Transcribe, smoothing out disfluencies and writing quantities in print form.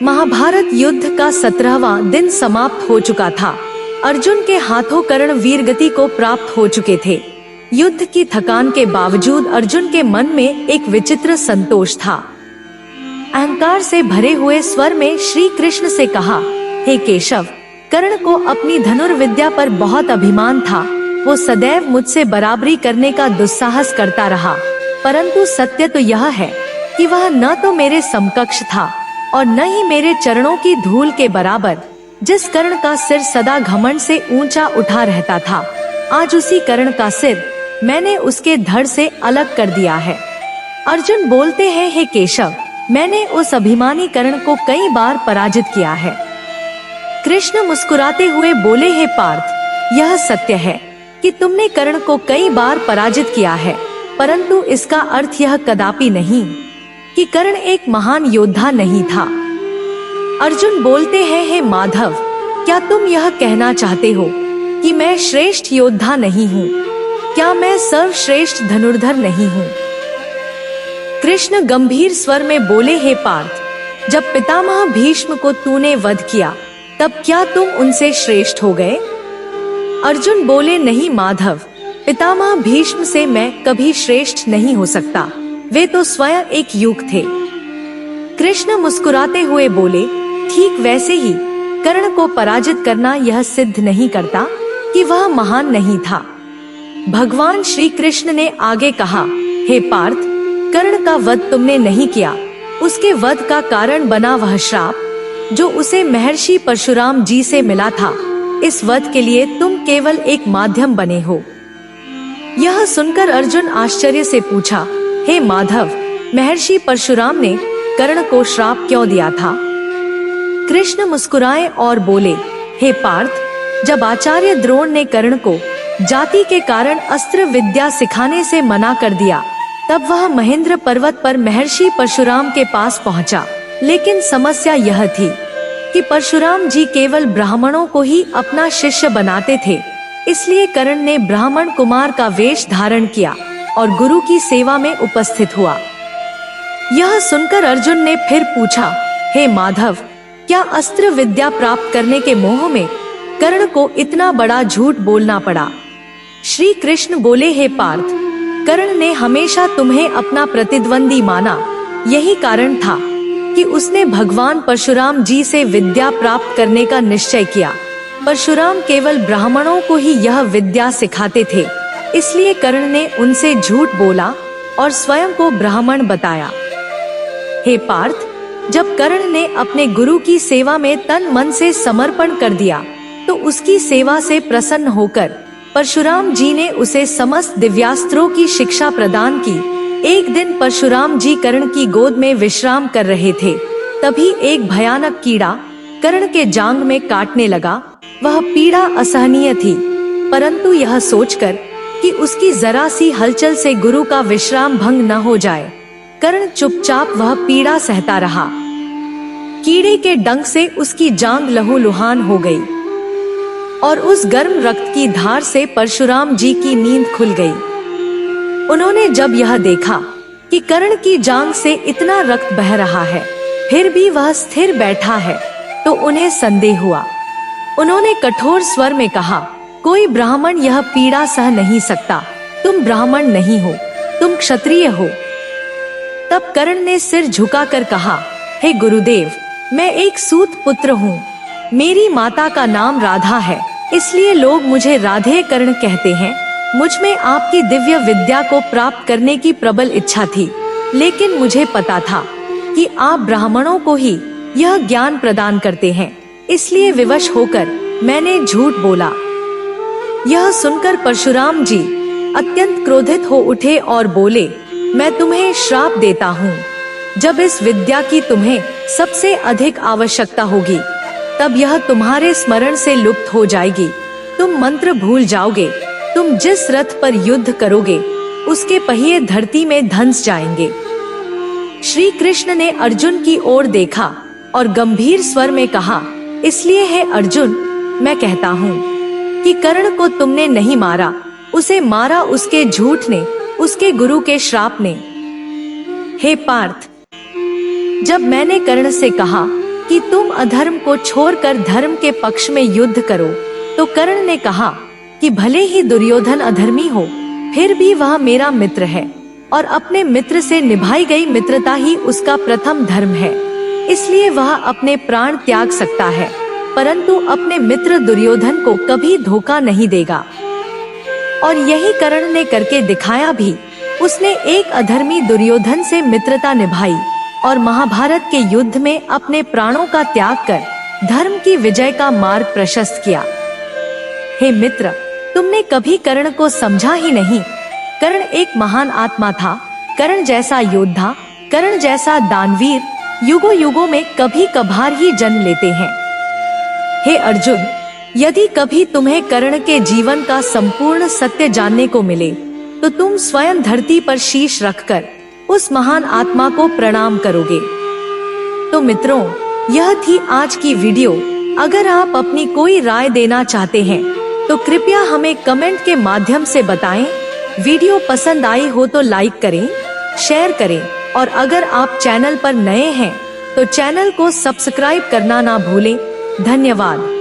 महाभारत युद्ध का 17वां दिन समाप्त हो चुका था। अर्जुन के हाथों कर्ण वीरगति को प्राप्त हो चुके थे। युद्ध की थकान के बावजूद अर्जुन के मन में एक विचित्र संतोष था। अहंकार से भरे हुए स्वर में श्री कृष्ण से कहा, हे केशव, कर्ण को अपनी धनुर्विद्या पर बहुत अभिमान था। वो सदैव मुझसे बराबरी करने का दुस्साहस करता रहा, परंतु सत्य तो यह है कि वह न तो मेरे समकक्ष था और न ही मेरे चरणों की धूल के बराबर। जिस कर्ण का सिर सदा घमंड से ऊंचा उठा रहता था, आज उसी कर्ण का सिर मैंने उसके धड़ से अलग कर दिया है। अर्जुन बोलते हैं, हे केशव, मैंने उस अभिमानी कर्ण को कई बार पराजित किया है। कृष्ण मुस्कुराते हुए बोले, हे पार्थ, यह सत्य है कि तुमने कर्ण को कई बार पराजित किया है, परंतु इसका अर्थ यह कदापि नहीं कि कर्ण एक महान योद्धा नहीं था। अर्जुन बोलते हैं, हे माधव, क्या तुम यह कहना चाहते हो कि मैं श्रेष्ठ योद्धा नहीं हूँ? क्या मैं सर्वश्रेष्ठ धनुर्धर नहीं हूँ? कृष्ण गंभीर स्वर में बोले, हे पार्थ, जब पितामह भीष्म को तूने वध किया, तब क्या तुम उनसे श्रेष्ठ हो गए? अर्जुन बोले, नहीं माधव, पितामह भीष्म से मैं कभी श्रेष्ठ नहीं हो सकता। वे तो स्वयं एक युग थे। कृष्ण मुस्कुराते हुए बोले, ठीक वैसे ही कर्ण को पराजित करना यह सिद्ध नहीं करता कि वह महान नहीं था। भगवान श्री कृष्ण ने आगे कहा, हे पार्थ, कर्ण का वध तुमने नहीं किया। उसके वध का कारण बना वह श्राप जो उसे महर्षि परशुराम जी से मिला था। इस वध के लिए तुम केवल एक माध्यम बने हो। यह सुनकर अर्जुन आश्चर्य से पूछा, हे माधव, महर्षि परशुराम ने कर्ण को श्राप क्यों दिया था? कृष्ण मुस्कुराए और बोले, हे पार्थ, जब आचार्य द्रोण ने कर्ण को जाति के कारण अस्त्र विद्या सिखाने से मना कर दिया, तब वह महेंद्र पर्वत पर महर्षि परशुराम के पास पहुंचा। लेकिन समस्या यह थी कि परशुराम जी केवल ब्राह्मणों को ही अपना शिष्य बनाते थे। इसलिए कर्ण ने ब्राह्मण कुमार का वेश धारण किया और गुरु की सेवा में उपस्थित हुआ। यह सुनकर अर्जुन ने फिर पूछा, हे माधव, क्या अस्त्र विद्या प्राप्त करने के मोह में कर्ण को इतना बड़ा झूठ बोलना पड़ा? श्री कृष्ण बोले, हे पार्थ, कर्ण ने हमेशा तुम्हें अपना प्रतिद्वंदी माना। यही कारण था कि उसने भगवान परशुराम जी से विद्या प्राप्त करने का निश्चय किया। परशुराम केवल ब्राह्मणों को ही यह विद्या सिखाते थे, इसलिए कर्ण ने उनसे झूठ बोला और स्वयं को ब्राह्मण बताया। हे पार्थ, जब कर्ण ने अपने गुरु की सेवा में तन मन से समर्पण कर दिया, तो उसकी सेवा से प्रसन्न होकर परशुराम जी ने उसे समस्त दिव्यास्त्रों की शिक्षा प्रदान की। एक दिन परशुराम जी कर्ण की गोद में विश्राम कर रहे थे, तभी एक भयानक कीड़ा कर्ण के जांघ में काटने लगा। वह पीड़ा असहनीय थी, परंतु यह सोचकर कि उसकी जरा सी हलचल से गुरु का विश्राम भंग न हो जाए, कर्ण चुपचाप वह पीड़ा सहता रहा। कीड़े के डंक से उसकी जांघ लहूलुहान हो गई और उस गर्म रक्त की धार से परशुराम जी की नींद खुल गई। उन्होंने जब यह देखा कि कर्ण की जांघ से इतना रक्त बह रहा है, फिर भी वह स्थिर बैठा है, तो उन्हें संदेह हुआ। उन्होंने कठोर स्वर में कहा, कोई ब्राह्मण यह पीड़ा सह नहीं सकता। तुम ब्राह्मण नहीं हो, तुम क्षत्रिय हो। तब कर्ण ने सिर झुकाकर कहा, हे गुरुदेव, मैं एक सूत पुत्र हूँ। मेरी माता का नाम राधा है, इसलिए लोग मुझे राधे कर्ण कहते हैं। मुझ में आपकी दिव्य विद्या को प्राप्त करने की प्रबल इच्छा थी, लेकिन मुझे पता था कि आप ब्राह्मणों को ही यह ज्ञान प्रदान करते हैं, इसलिए विवश होकर मैंने झूठ बोला। यह सुनकर परशुराम जी अत्यंत क्रोधित हो उठे और बोले, मैं तुम्हें श्राप देता हूँ। जब इस विद्या की तुम्हें सबसे अधिक आवश्यकता होगी, तब यह तुम्हारे स्मरण से लुप्त हो जाएगी। तुम मंत्र भूल जाओगे। तुम जिस रथ पर युद्ध करोगे, उसके पहिए धरती में धंस जाएंगे। श्री कृष्ण ने अर्जुन की ओर देखा और गंभीर स्वर में कहा, इसलिए है अर्जुन, मैं कहता हूँ कि कर्ण को तुमने नहीं मारा, उसे मारा उसके झूठ ने, उसके गुरु के श्राप ने। हे पार्थ, जब मैंने कर्ण से कहा कि तुम अधर्म को छोड़कर धर्म के पक्ष में युद्ध करो। तो कर्ण ने कहा कि भले ही दुर्योधन अधर्मी हो, फिर भी वह मेरा मित्र है और अपने मित्र से निभाई गई मित्रता ही उसका प्रथम धर्म है। इसलिए वह अपने प्राण त्याग सकता है, परंतु अपने मित्र दुर्योधन को कभी धोखा नहीं देगा। और यही कर्ण ने करके दिखाया भी। उसने एक अधर्मी दुर्योधन से मित्रता निभाई और महाभारत के युद्ध में अपने प्राणों का त्याग कर धर्म की विजय का मार्ग प्रशस्त किया। हे मित्र, तुमने कभी कर्ण को समझा ही नहीं। कर्ण एक महान आत्मा था। कर्ण जैसा योद्धा, कर्ण जैसा दानवीर युगों युगों में कभी कभार ही जन्म लेते हैं। हे अर्जुन, यदि कभी तुम्हें कर्ण के जीवन का संपूर्ण सत्य जानने को मिले तो तुम स्वयं धरती पर शीश रखकर उस महान आत्मा को प्रणाम करोगे। तो मित्रों, यह थी आज की वीडियो। अगर आप अपनी कोई राय देना चाहते हैं तो कृपया हमें कमेंट के माध्यम से बताएं। वीडियो पसंद आई हो तो लाइक करें, शेयर करें और अगर आप चैनल पर नए हैं तो चैनल को सब्सक्राइब करना ना भूलें। धन्यवाद।